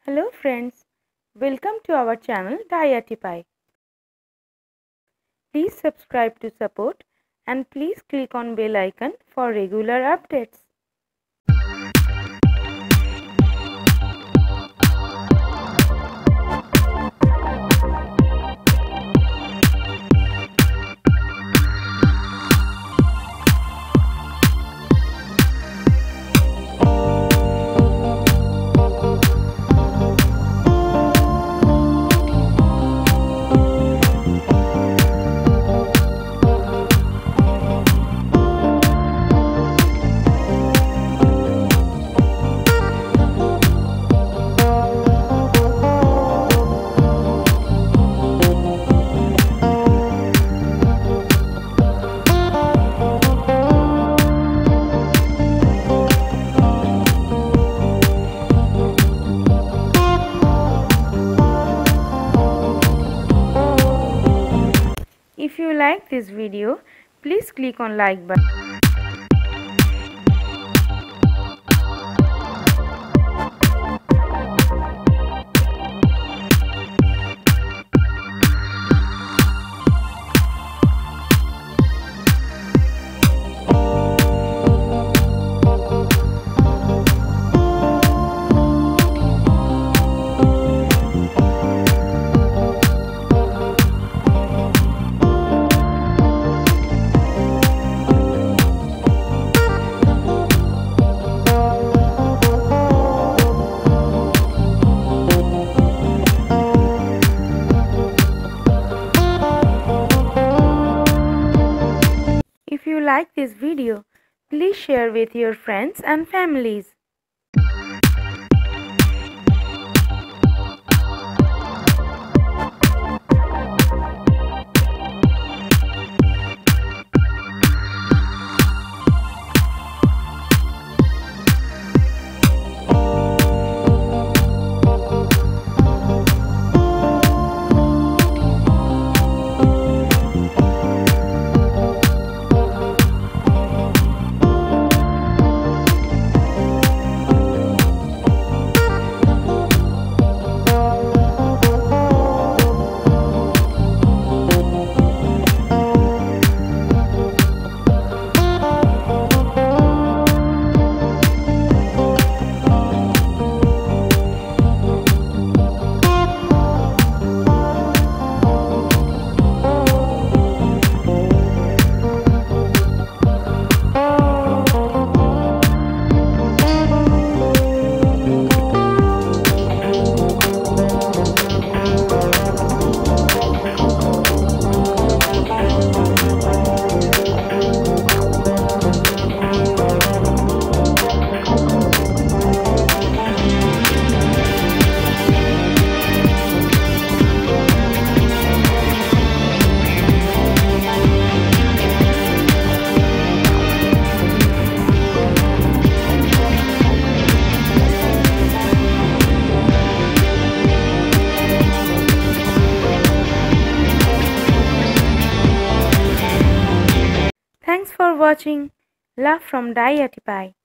Hello friends, welcome to our channel Diyartiepie. Please subscribe to support and please click on bell icon for regular updates. If you like this video, please click on like button. If you like this video, please share with your friends and families. Thanks for watching. Love from Diyartiepie.